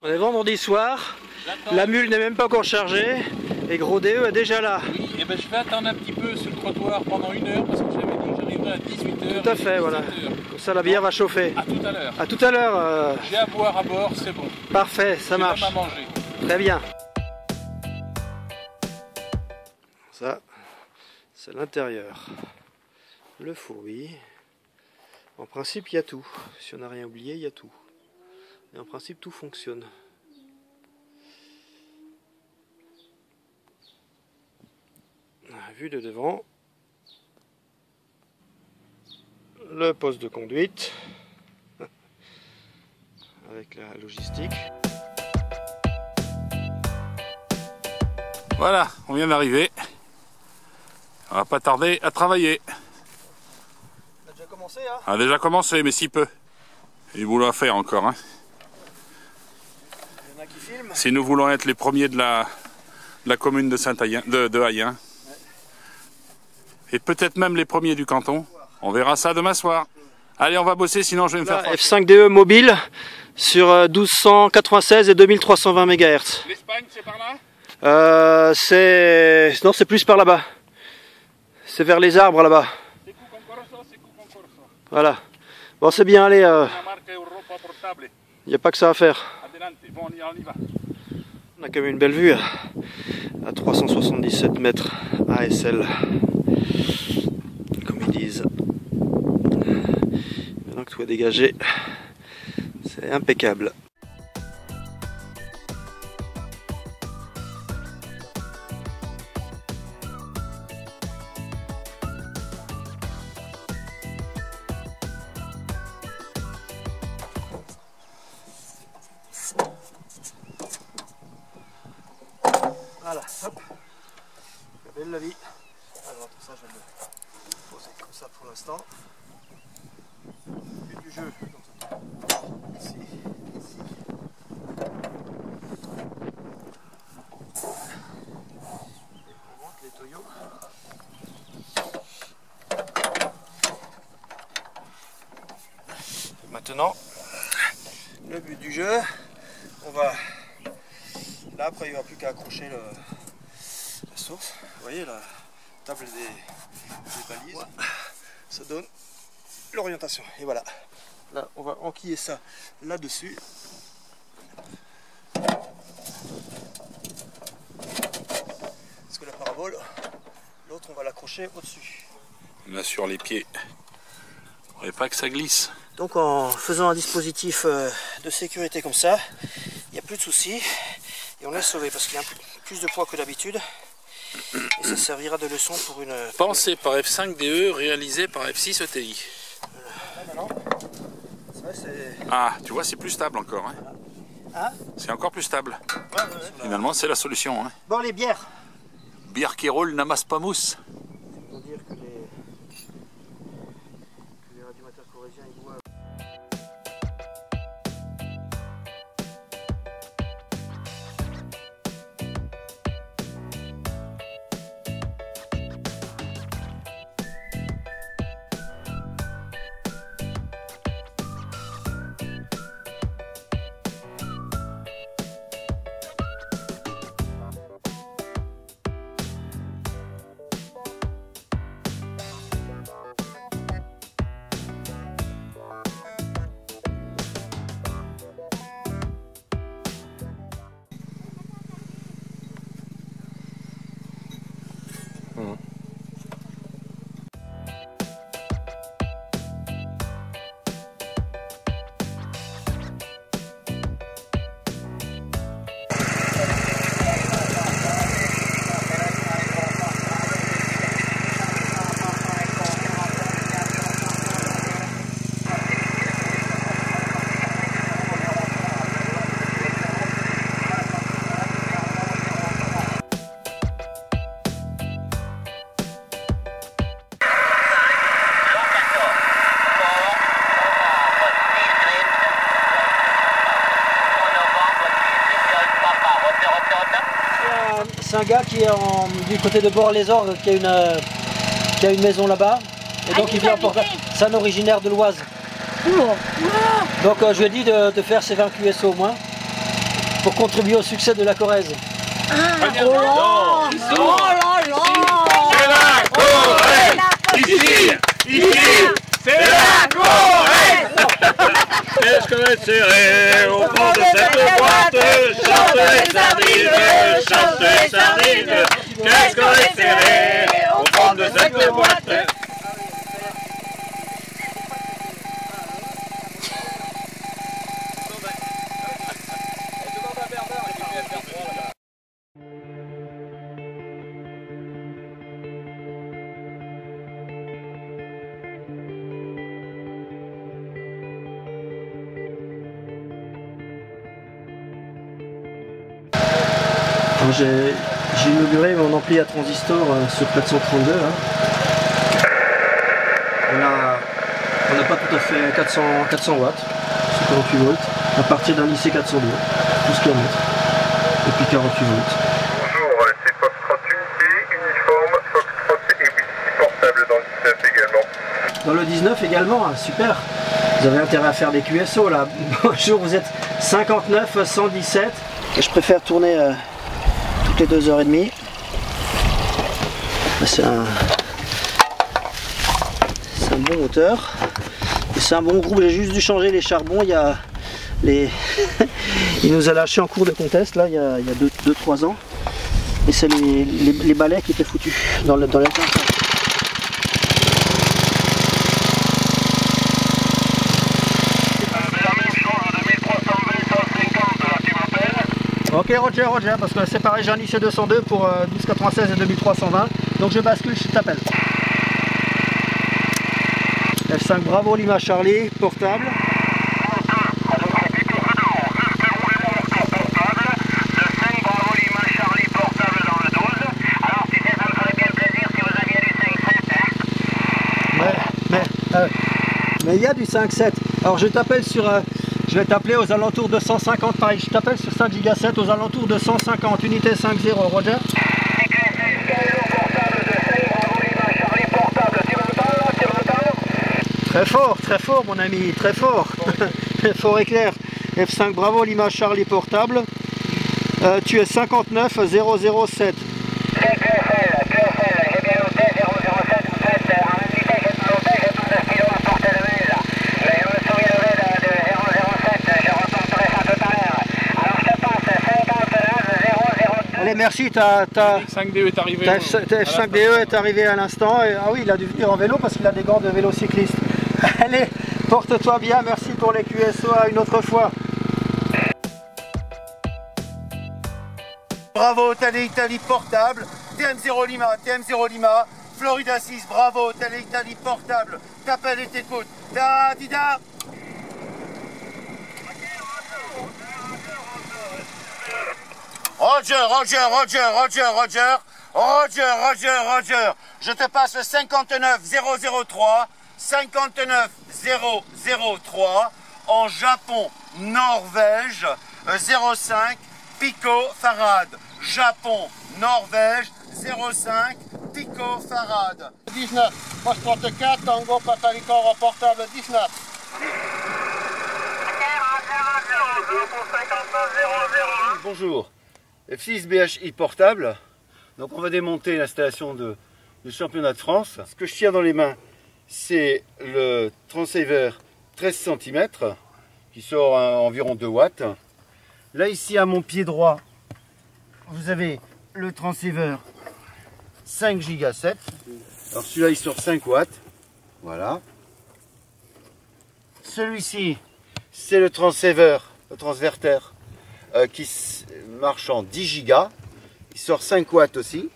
On est vendredi soir, la mule n'est même pas encore chargée et Gros DE est déjà là. Oui, et ben je vais attendre un petit peu sur le trottoir pendant 1 heure parce que j'avais dit que j'arriverai à 18h. Tout à fait, voilà. Comme ça la bière va chauffer. À tout à l'heure. À tout à l'heure. J'ai à boire à bord, c'est bon. Parfait, ça marche. J'ai même à manger. Très bien. Ça, c'est l'intérieur. Le fourbi. En principe, il y a tout. Si on n'a rien oublié, il y a tout. Et en principe, tout fonctionne. Vue de devant. Le poste de conduite. Avec la logistique. Voilà, on vient d'arriver. On va pas tarder à travailler. On a déjà commencé, hein? On a déjà commencé, mais si peu. Il y a du boulot à faire encore. Hein. Il y en a qui filment. Si nous voulons être les premiers de la commune de Saint-Ayen, de Ayen, et peut-être même les premiers du canton, on verra ça demain soir. Allez, on va bosser, sinon je vais me faire fâcher. F5DE mobile sur 1296 et 2320 MHz. L'Espagne, c'est par là? Non, c'est plus par là-bas. C'est vers les arbres là-bas. Voilà. Bon, c'est bien, allez. Il n'y a pas que ça à faire. Bon, on y va. On a quand même une belle vue à 377 mètres ASL. Comme ils disent. Maintenant que tout est dégagé, c'est impeccable. Voilà, hop, la belle la vie. Alors tout ça je vais le poser comme ça pour l'instant. But du jeu, ici, ici. On monte les toyos. Maintenant, le but du jeu, on va... Là après il n'y aura plus qu'à accrocher la source. Vous voyez la table des balises. Ouais. Ça donne l'orientation. Et voilà. Là on va enquiller ça là-dessus. Parce que la parabole, l'autre on va l'accrocher au-dessus. On a sur les pieds. Il ne faudrait pas que ça glisse. Donc en faisant un dispositif de sécurité comme ça, il n'y a plus de soucis. Et on est sauvé parce qu'il y a un peu plus de poids que d'habitude. Et ça servira de leçon pour une... Pensé par F5DE, réalisé par F6 ETI. Ah, tu vois, c'est plus stable encore. Hein. Hein? C'est encore plus stable. Ouais. Finalement, c'est la solution. Hein. Bon, les bières. Bière qui roule n'amasse pas mousse. Pour dire que les radiomateurs corréziens, ils boivent. C'est un gars qui est du côté de Bord-les-Orgues, qui a une maison là-bas. Et donc il vient pour... C'est un originaire de l'Oise. Donc je lui ai dit de faire ses 20 QSO au moins. pour contribuer au succès de la Corrèze. Oh là là! C'est la Corrèze! Ici, c'est la Corrèze! Qu'est-ce qu'on est serré au fond de cette boîte? Chante les sardines, chante les sardines. Qu'est-ce qu'on est serré au fond de cette boîte? J'ai inauguré mon ampli à transistor sur 432 là. On n'a pas tout à fait 400 watts, 48 volts, à partir d'un lycée 402, 12 km, et puis 48 volts. Bonjour, c'est Foxtrot Unité, uniforme, Foxtrot et Whisky portable dans le 19 également. Dans le 19 également, hein, super. Vous avez intérêt à faire des QSO là. Bonjour, vous êtes 59 117. Et je préfère tourner toutes les 2h30. C'est un bon moteur. Et c'est un bon groupe, j'ai juste dû changer les charbons. Il y a les... Il nous a lâché en cours de contest là, il y a 2-3 ans. Et c'est les balais qui étaient foutus dans les Ok Roger, parce que c'est pareil, j'ai un lycée 202 pour 1296 et 2320, donc je bascule, je t'appelle. F5 Bravo Lima Charlie, portable. Mais il y a du 5.7. Alors je t'appelle sur... je vais t'appeler aux alentours de 150, pareil, je t'appelle sur 5 Go 7 aux alentours de 150, unité 5.0, Roger. Très fort mon ami, très fort. Fort et clair. F5 Bravo Lima Charlie portable. Tu es 59 007. Allez, merci, ta F5DE est arrivé. Ta F5DE est arrivé à l'instant. Ah oui, il a dû venir en vélo parce qu'il a des gants de vélo cycliste. Allez, porte-toi bien, merci pour les QSO, à une autre fois. Bravo, Télé Italie portable, TM0 Lima, Florida 6, bravo, Télé Italie portable, t'appelles et t'écoutes. Da, dida. Roger, je te passe 59 003 en Japon, Norvège, 05 picofarad. Japon, Norvège, 05 picofarad. 19, poste 34, Tango, Papa Victor, portable 19. Bonjour, F6 BHI portable. Donc on va démonter l'installation du championnat de France. Ce que je tiens dans les mains, c'est le transceiver 13 cm qui sort à environ 2 watts. Là ici à mon pied droit, vous avez le transceiver 5 Go 7. Alors celui-là il sort 5 watts. Voilà. Celui-ci c'est le transceiver, le transverter qui marche en 10 Go. Il sort 5 watts aussi.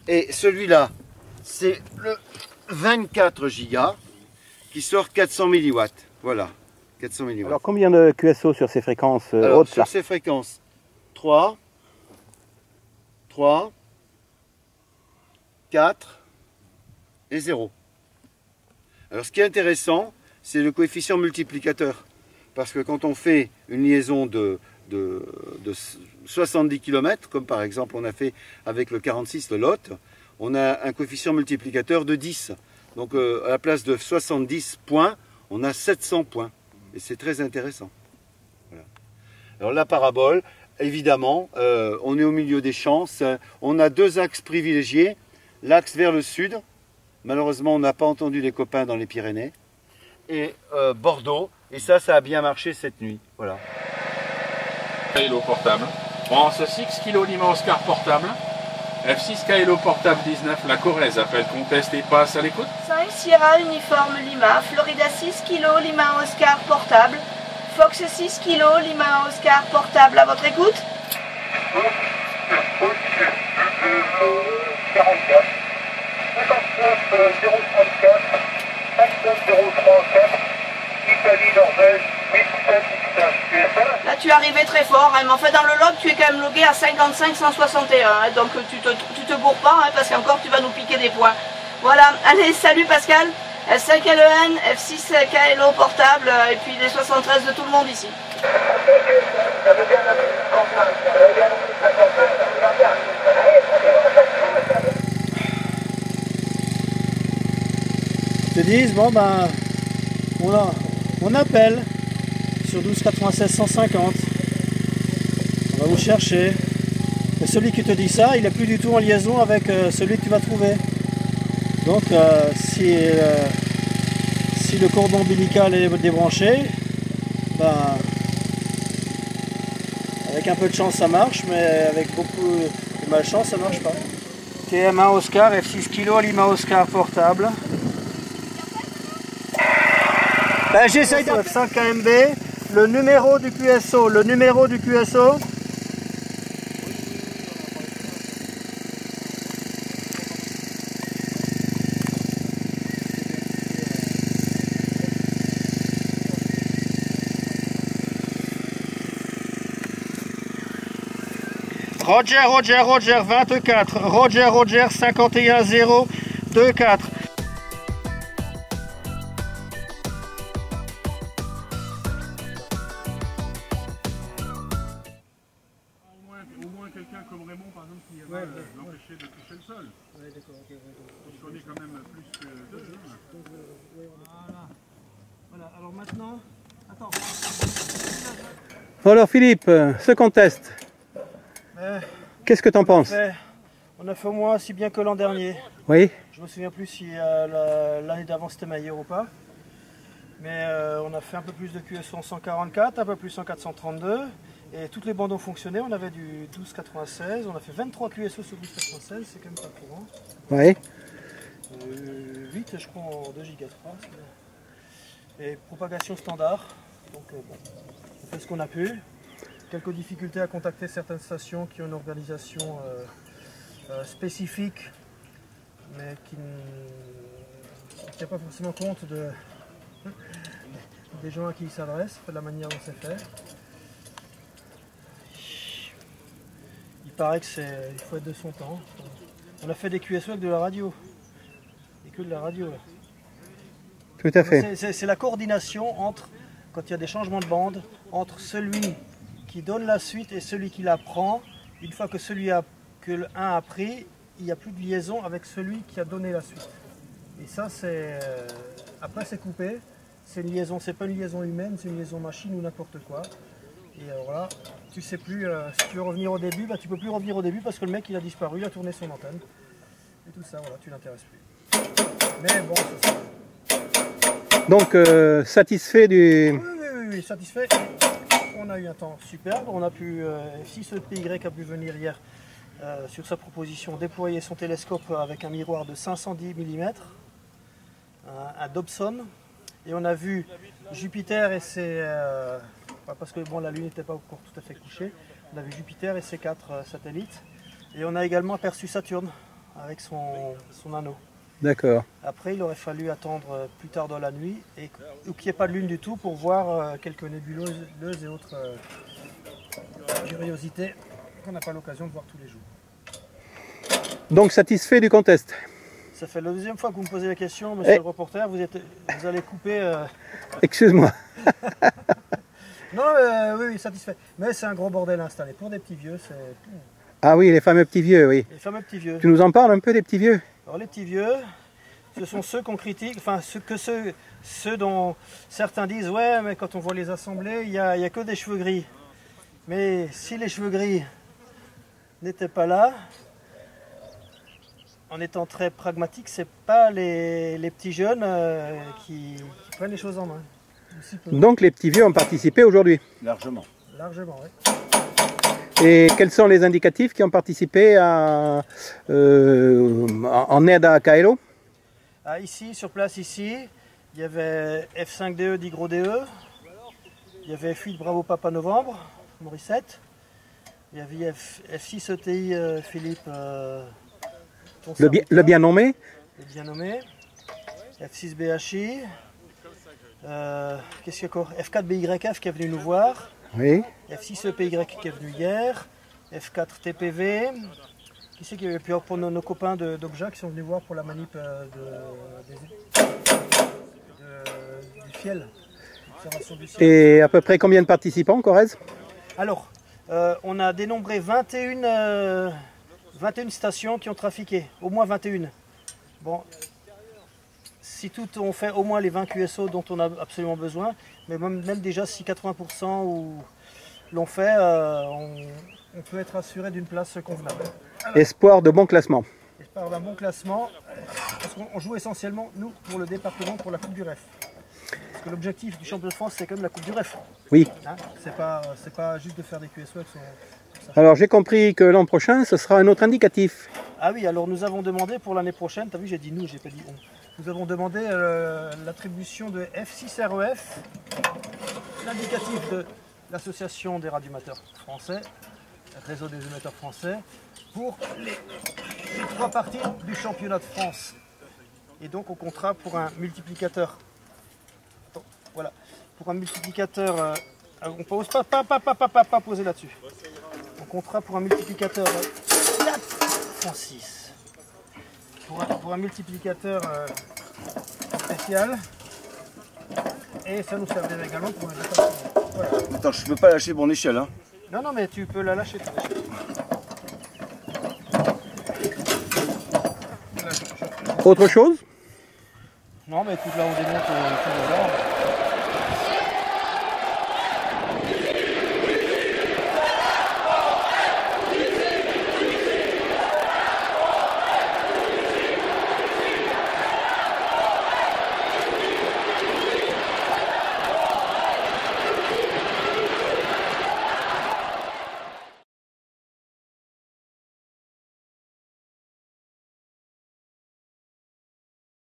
Et celui-là c'est le 24 Go qui sort 400 mW. Voilà, 400 mW. Alors combien de QSO sur ces fréquences hautes sur ces fréquences 3, 4 et 0. Alors ce qui est intéressant, c'est le coefficient multiplicateur. Parce que quand on fait une liaison de 70 km, comme par exemple on a fait avec le 46, le Lot, on a un coefficient multiplicateur de 10. Donc à la place de 70 points, on a 700 points. Et c'est très intéressant. Voilà. Alors la parabole, évidemment, on est au milieu des champs, on a deux axes privilégiés, l'axe vers le sud, malheureusement on n'a pas entendu les copains dans les Pyrénées, et Bordeaux, et ça a bien marché cette nuit, voilà. Kaelo portable, France 6 kg Lima Oscar portable, F6 Kaelo portable 19, la Corrèze appelle conteste et passe à l'écoute. 5 Sierra uniforme Lima, Florida 6 kg Lima Oscar portable, Fox 6 kg Lima Oscar portable à votre écoute. 44 59 034 59 034 Italie, Norvège, 17 Là tu es arrivé très fort, hein, mais en fait dans le log tu es quand même logué à 55 161, hein, donc tu te bourres pas, hein, parce qu'encore tu vas nous piquer des points. Voilà, allez salut Pascal, F5 LEN, F6 KLO portable, et puis les 73 de tout le monde ici. Ils te disent, bon ben, on appelle sur 12 96 150, on va vous chercher. Et celui qui te dit ça, il n'est plus du tout en liaison avec celui que tu vas trouver. Donc si le cordon ombilical est débranché, ben, avec un peu de chance ça marche, mais avec beaucoup de malchance ça marche pas. TM1 Oscar, F6 kg, Lima Oscar portable. Ben, j'essaye de F5 KMB, le numéro du QSO, Roger 24, Roger 51 0 24. Au moins quelqu'un comme Raymond par exemple qui va l'empêcher de toucher le sol. Ouais, d'accord, ok. On connaît quand même plus que deux. Voilà, alors maintenant, attends. Alors Philippe, ce contest, qu'est-ce que tu en penses? On a fait au moins aussi bien que l'an dernier. Oui. Je me souviens plus si l'année d'avant c'était meilleur ou pas. Mais on a fait un peu plus de QSO en 144, un peu plus en 432. Et toutes les bandes ont fonctionné. On avait du 1296. On a fait 23 QSO sur 1296, c'est quand même pas courant. Oui. 8 je crois en 2 Go 3. Et propagation standard. Donc bon, on fait ce qu'on a pu. Quelques difficultés à contacter certaines stations qui ont une organisation spécifique, mais qui ne tient pas forcément compte des gens à qui ils s'adressent, de la manière dont c'est fait. Il paraît que il faut être de son temps. On a fait des QSO avec de la radio. Et que de la radio. Là. Tout à fait. C'est la coordination entre, quand il y a des changements de bande, entre celui qui donne la suite et celui qui la prend. Une fois que que le 1 a pris, il n'y a plus de liaison avec celui qui a donné la suite. Et ça, après c'est coupé. C'est une liaison, c'est pas une liaison humaine, c'est une liaison machine ou n'importe quoi. Et voilà, tu sais plus, si tu veux revenir au début, bah, tu peux plus revenir au début parce que le mec il a disparu, il a tourné son antenne. Et tout ça, voilà, tu l'intéresses plus. Mais bon, c'est ça. Donc, satisfait du... Oui, satisfait. On a eu un temps superbe, on a pu, F6 EPY a pu venir hier sur sa proposition déployer son télescope avec un miroir de 510 mm, un Dobson, et on a vu Jupiter et ses... parce que bon, la Lune n'était pas encore tout à fait couchée, on a vu Jupiter et ses 4 satellites, et on a également aperçu Saturne avec son anneau. D'accord. Après, il aurait fallu attendre plus tard dans la nuit ou qu'il n'y ait pas de lune du tout pour voir quelques nébuleuses et autres curiosités qu'on n'a pas l'occasion de voir tous les jours. Donc satisfait du contest. Ça fait la deuxième fois que vous me posez la question, monsieur le reporter, vous allez couper... Excuse-moi. Non, oui, satisfait. Mais c'est un gros bordel installé. Pour des petits vieux, c'est... Ah oui, les fameux petits vieux, oui. Les fameux petits vieux. Tu nous en parles un peu des petits vieux? Alors les petits vieux, ce sont ceux qu'on critique, enfin ceux dont certains disent ouais mais quand on voit les assemblées, il n'y a que des cheveux gris. Mais si les cheveux gris n'étaient pas là, en étant très pragmatique, c'est pas les petits jeunes qui prennent les choses en main. Donc les petits vieux ont participé aujourd'hui? Largement. Largement, oui. Et quels sont les indicatifs qui ont participé en aide à Kaelo? Ici, sur place, ici, il y avait F5DE d'Igro DE, il y avait F8 Bravo Papa Novembre, Morissette, il y avait F6 ETI Philippe, le bien nommé? Le bien nommé, F6 BHI, qu'est-ce qu'il y a encore? F4 BYF qui est venu nous voir, oui. F6 EPY qui est venu hier, F4 TPV, qui c'est qu'il y avait puis pour nos copains d'Obja qui sont venus voir pour la manip du fiel, l'observation du ciel. Et à peu près combien de participants, Corrèze? Alors, on a dénombré 21 stations qui ont trafiqué, au moins 21. Bon, si toutes ont fait au moins les 20 QSO dont on a absolument besoin, mais même déjà si 80% l'ont fait, on peut être assuré d'une place convenable. Alors, espoir de bon classement. Espoir d'un bon classement, parce qu'on joue essentiellement, nous, pour le département, pour la Coupe du REF. Parce que l'objectif du championnat de France, c'est quand même la Coupe du REF. Oui. Hein, c'est pas juste de faire des QSO avec son... Alors j'ai compris que l'an prochain, ce sera un autre indicatif. Ah oui, alors nous avons demandé pour l'année prochaine, tu as vu, j'ai dit nous, j'ai pas dit on. Nous avons demandé l'attribution de F6REF, l'indicatif de l'Association des radiomateurs français, Réseau des émetteurs français, pour les 3 parties du championnat de France. Et donc on comptera pour un multiplicateur. Attends, voilà, pour un multiplicateur, on pose pas poser là-dessus. On comptera pour un multiplicateur 4x6. Pour un multiplicateur spécial. Et ça nous servira également pour un département. Voilà. Attends, je peux pas lâcher mon échelle. Hein. Non, mais tu peux la lâcher. Autre chose? Non, mais écoute, là on démonte tout le